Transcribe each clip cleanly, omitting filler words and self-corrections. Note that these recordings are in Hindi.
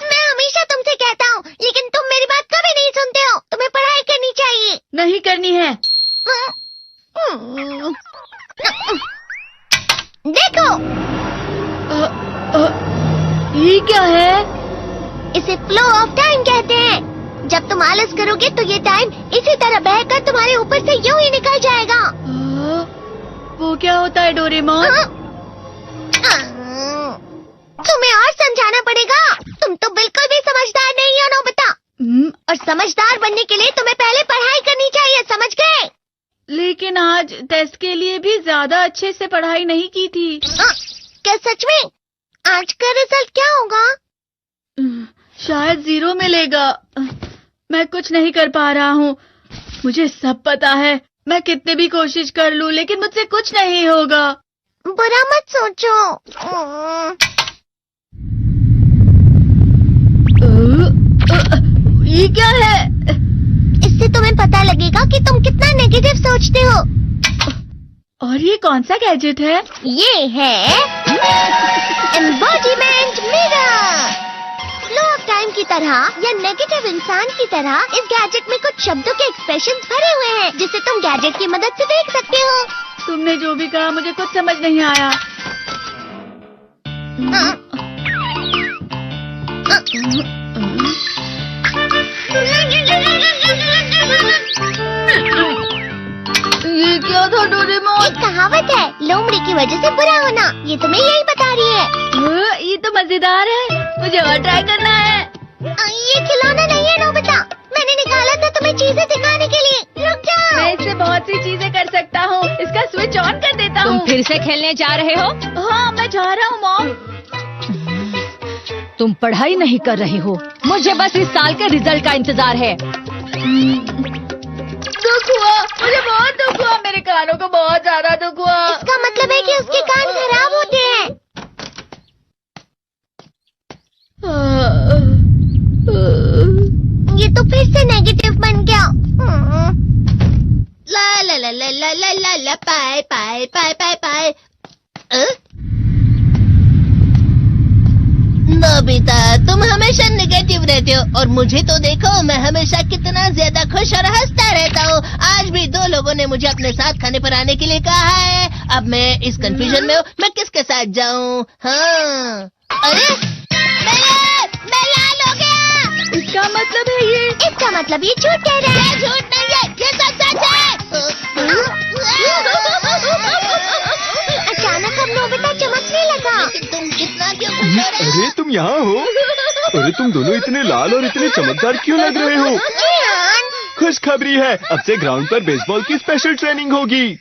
मैं हमेशा तुमसे कहता हूँ, लेकिन तुम मेरी बात कभी नहीं सुनते हो। तुम्हें पढ़ाई करनी चाहिए। नहीं करनी है। देखो, ये क्या है? इसे फ्लो ऑफ टाइम कहते हैं। जब तुम आलस करोगे तो ये टाइम इसी तरह बहकर तुम्हारे ऊपर से यूं ही निकल जाएगा। वो क्या होता है डोरेमोन? तुम्हें और समझाना पड़ेगा। तुम तो बिल्कुल भी समझदार नहीं हो नोबिता। और समझदार बनने के लिए तुम्हें पहले पढ़ाई करनी चाहिए, समझ गए? लेकिन आज टेस्ट के लिए भी ज्यादा अच्छे से पढ़ाई नहीं की थी। क्या सच में? आज का रिजल्ट क्या होगा? शायद 0 मिलेगा। मैं कुछ नहीं कर पा रहा हूँ। मुझे सब पता है। मैं कितने भी कोशिश कर लूँ, लेकिन मुझसे कुछ नहीं होगा। बुरा मत सोचो। ये क्या है? इससे तुम्हें पता लगेगा कि तुम कितना नेगेटिव सोचते हो। और ये कौन सा गैजेट है? ये है embodiment mirror. Flow of time की तरह या नेगेटिव इंसान की तरह इस गैजेट में कुछ शब्दों के एक्सप्रेशंस भरे हुए हैं, जिसे तुम गैजेट की मदद से देख सकते हो। तुमने जो भी कहा मुझे कुछ समझ नहीं आया। ये क्या था डोरेमोन? एक कहावत है, लोमड़ी की वजह से बुरा होना। ये तुम्हें यही बता रही है। ये तो मजेदार है। मुझे और ट्राई करना है। ये खिलौना नहीं है नोबिता। मैंने निकाला था तुम्हें चीजें दिखाने के लिए। रुक जाओ। मैं इससे बहुत सी चीजें कर सकता हूँ। इसका स्विच ऑन कर देता हूँ। तुम फिर से खेलने जा रहे हो? हाँ, मैं जा रहा हूँ मॉम। तुम पढ़ाई नहीं कर रही हो। मुझे बस इस साल के रिजल्ट का इंतजार है। दुख हुआ, मुझे बहुत दुख हुआ। मेरे कानों को बहुत ज्यादा दुख हुआ। इसका मतलब है कि उसके कान खराब होते हैं। ये तो फिर से नेगेटिव बन गया। ला ला ला ला ला ला ला ला पाए पाए पाए पाए पाए। नोबिता, तुम हमेशा नेगेटिव रहते हो और मुझे तो देखो, मैं हमेशा कितना ज्यादा खुश और हंसता रहता हूँ। आज भी 2 लोगों ने मुझे अपने साथ खाने पर आने के लिए कहा है। अब मैं इस कंफ्यूजन में हूँ, मैं किसके साथ जाऊँ? हाँ, अरे मैं लाल हो गया। इसका मतलब है ये? इसका मतलब ये झूठ कह रहा है। झूठ नहीं है, ये सच है। अचानक अब नोबिता चमकने लगा। तुम इतना क्यों खुश हो रहे हो? अरे तुम यहाँ हो? अरे तुम दोनों इतने लाल और इतने चमकदार क्यों लग रहे हो? खुशखबरी है, अब से ग्राउंड पर बेसबॉल की स्पेशल ट्रेनिंग होगी।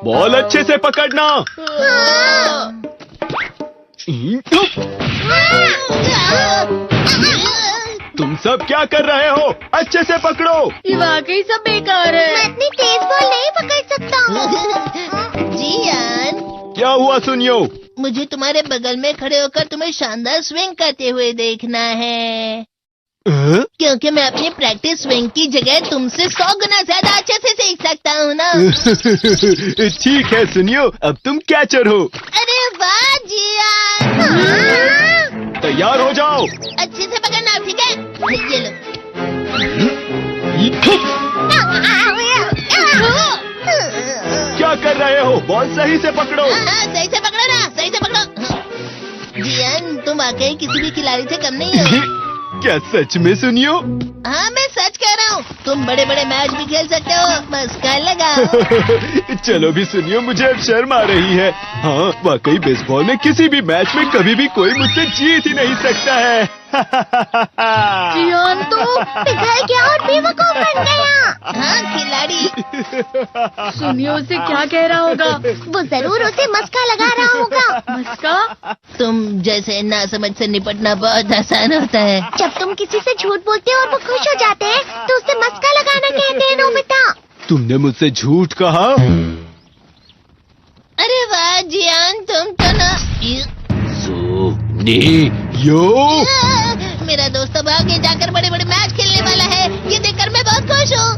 बॉल अच्छे से पकड़ना। तुम सब क्या कर रहे हो? अच्छे से पकड़ो। ये वाकई सब बेकार मैं है। इतनी तेज बॉल नहीं पकड़ सकता हूँ। जियान, क्या हुआ सुनियो? मुझे तुम्हारे बगल में खड़े होकर तुम्हें शानदार स्विंग करते हुए देखना है। क्योंकि मैं अपनी प्रैक्टिस स्विंग की जगह तुमसे 100 गुना ज्यादा अच्छे से सीख सकता हूँ ना। ठीक है सुनियो, अब तुम कैचर हो। अरे वाह जियान। तैयार हो जाओ। अच्छे से पकड़ना, ठीक है? ये लो। क्या कर रहे हो? बॉल सही से पकड़ो। सही से पकड़ो ना, सही से पकड़ो। जियान, तुम वाकई किसी भी खिलाड़ी से कम नहीं हो। क्या सच में सुनियो? हाँ, मैं सच कह रहा हूँ। तुम बड़े बड़े मैच भी खेल सकते हो, बस कर लगाओ। चलो भी सुनियो, मुझे अब शर्म आ रही है। हाँ, वाकई बेसबॉल में किसी भी मैच में कभी भी कोई मुझसे जीत ही नहीं सकता है। जियान तो पिघल गया और बेवकूफ बन गया। हाँ, खिलाड़ी। सुनियो से क्या कह रहा होगा? वो जरूर उसे मस्का लगा रहा होगा। मस्का? तुम जैसे नासमझ से निपटना बहुत आसान होता है। जब तुम किसी से झूठ बोलते हो और वो खुश हो जाते हैं, तो उसे मस्का लगाना कहते हैं नोबिता। तुमने मुझसे झूठ कहा? अरे वाह जियान, तुम तो ना। यो, मेरा दोस्त अब आगे जाकर बड़े बड़े मैच खेलने वाला है। ये देखकर मैं बहुत खुश हूँ।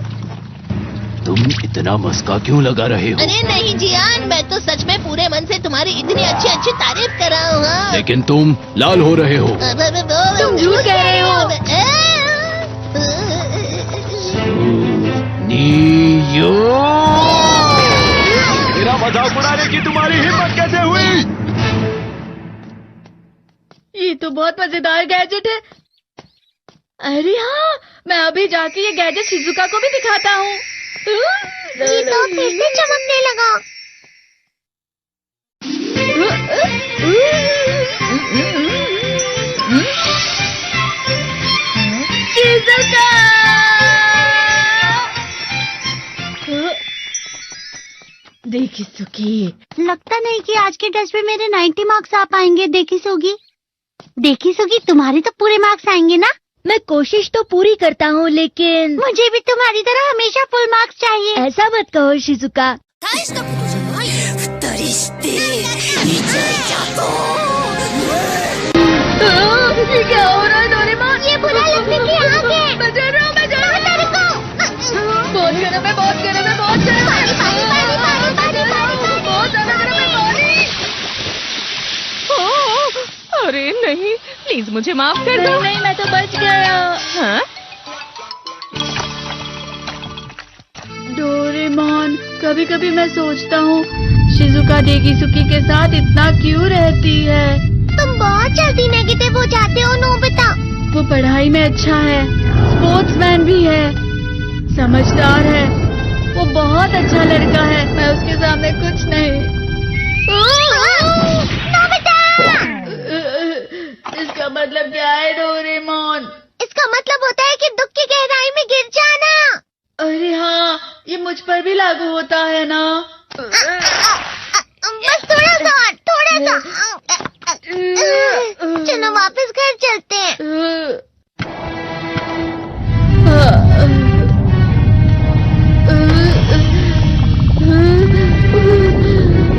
तुम इतना मस्का क्यों लगा रहे हो? अरे नहीं जियान, मैं तो सच में पूरे मन से तुम्हारी इतनी अच्छी अच्छी तारीफ कर रहा हूँ। हाँ। लेकिन तुम लाल हो रहे हो। तुम झूठ कह रहे हो। नियो! मेरा मजाक उड़ाने की तुम्हारी हिम्मत कैसे हुई? ये तो बहुत मजेदार गैजेट है। अरे हाँ, मैं अभी जाके ये गैजेट शिजुका को भी दिखाता हूँ। ये तो फिर से चमकने लगा। शिजुका! देखी सुकी, लगता नहीं कि आज के टेस्ट में मेरे 90 मार्क्स आ पाएंगे। देखी सोगी तुम्हारे तो पूरे मार्क्स आएंगे ना? मैं कोशिश तो पूरी करता हूँ, लेकिन मुझे भी तुम्हारी तरह हमेशा फुल मार्क्स चाहिए। ऐसा मत कहो शिजुका। ये क्या हो रहा है डोरेमोन? ये बुरा लगने की आग है। मैं डर रहा हूँ, मैं डर रहा हूँ। बहुत गर्म है, बहुत गर्म है, बहुत गर्म है। पानी, पानी, पानी, पानी, पानी। बहुत ज्यादा गर्म है पानी। अरे नहीं, प्लीज मुझे माफ कर दो। नहीं, मैं तो बच गया। हाँ? डोरेमोन, कभी कभी मैं सोचता हूँ शिजुका डेगिसुकी के साथ इतना क्यों रहती है। तुम बहुत जल्दी नेगेटिव हो जाते हो नोबिता। वो पढ़ाई में अच्छा है, स्पोर्ट्समैन भी है, समझदार है, वो बहुत अच्छा लड़का है। मैं उसके सामने कुछ नहीं। नोबिता! इसका मतलब क्या है डोरेमोन? इसका मतलब होता है कि दुख की गहराई में गिर जाना। अरे हाँ, ये मुझ पर भी लागू होता है ना। बस थोड़ा सा। चलो वापस घर चलते हैं।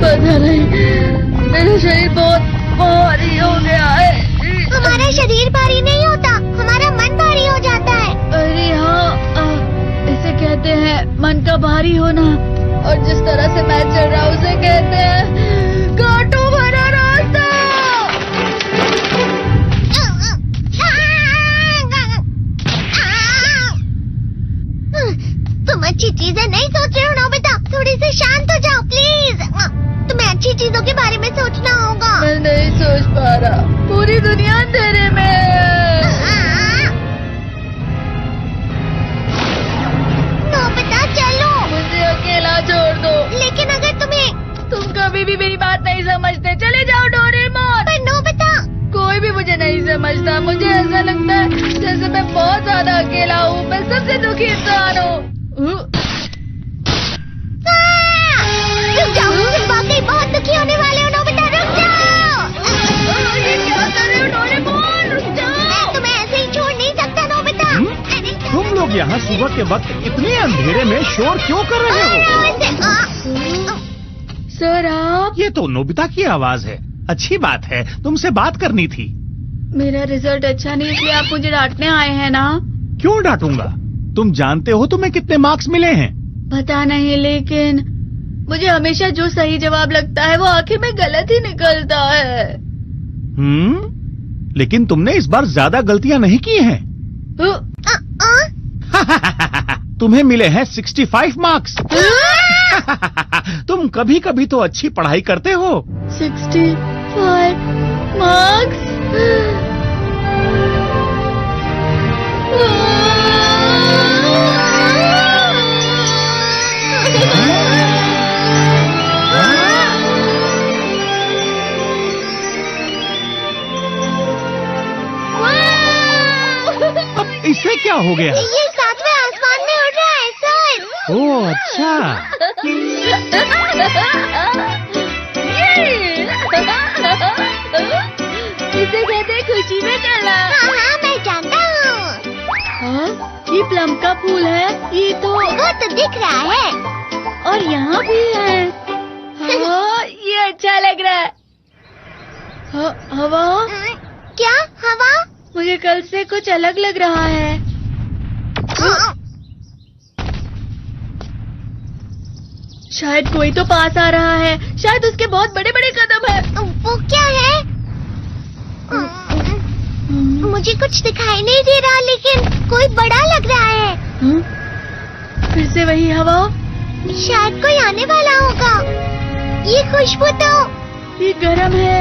पता नहीं, मेरा शरीर बहुत भारी हो गया है। हमारा शरीर भारी नहीं होता, हमारा मन भारी हो जाता है। अरे हाँ, इसे कहते हैं मन का भारी होना। और जिस तरह से मैं चल रहा हूँ उसे कहते हैं कांटों भरा रास्ता। तुम अच्छी चीजें नहीं सोच रहे हो नोबिता। थोड़ी सी शांत हो जाओ प्लीज। तुम्हें अच्छी चीजों के बारे में सोचना होगा। मैं नहीं सोच पा रहा, पूरी दुनिया अंधेरे में है। नोबिता चलो। मुझे अकेला छोड़ दो। लेकिन अगर तुम कभी भी मेरी बात नहीं समझते, चले जाओ डोरेमोन। पर नोबिता। कोई भी मुझे नहीं समझता। मुझे ऐसा लगता है जैसे मैं बहुत ज्यादा अकेला हूँ। मैं सबसे दुखी इंसान हूँ। रुक जाओ, तुम वाकई बहुत दुखी होने वाले हो नोबिता। रुक जाओ। ये क्या कर रहे हो डोरेमोन? रुक जाओ। मैं तुम्हें ऐसे ही छोड़ नहीं सकता नोबिता। अरे तुम लोग यहाँ सुबह के वक्त इतने अंधेरे में शोर क्यों कर रहे हो? सर आप? ये तो नोबिता की आवाज है। अच्छी बात है, तुमसे बात करनी थी। मेरा रिजल्ट अच्छा नहीं, इसलिए आप मुझे डांटने आए हैं ना? क्यों डांटूंगा? तुम जानते हो तुम्हें कितने मार्क्स मिले हैं? पता नहीं, लेकिन मुझे हमेशा जो सही जवाब लगता है वो आखिर में गलत ही निकलता है। लेकिन तुमने इस बार ज्यादा गलतियां नहीं की हैं। तुम्हें मिले हैं 65 मार्क्स। तुम कभी कभी तो अच्छी पढ़ाई करते हो। 65 मार्क्स? अब इससे क्या हो गया? ये सातवें आसमान में उड़ रहा है सर। ओह अच्छा। इसे कहते हैं खुशी में चला। हाँ मैं जानता हूँ। हाँ, ये प्लम का फूल है। ये तो वो तो दिख रहा है। और यहाँ भी है। हाँ, ये अच्छा लग रहा है। हवा? क्या हवा? मुझे कल से कुछ अलग लग रहा है। शायद कोई तो पास आ रहा है। शायद उसके बहुत बड़े बड़े कदम है। वो क्या है? मुझे कुछ दिखाई नहीं दे रहा, लेकिन कोई बड़ा लग रहा है। फिर से वही हवा। शायद कोई आने वाला होगा। ये खुशबू तो ये गर्म है।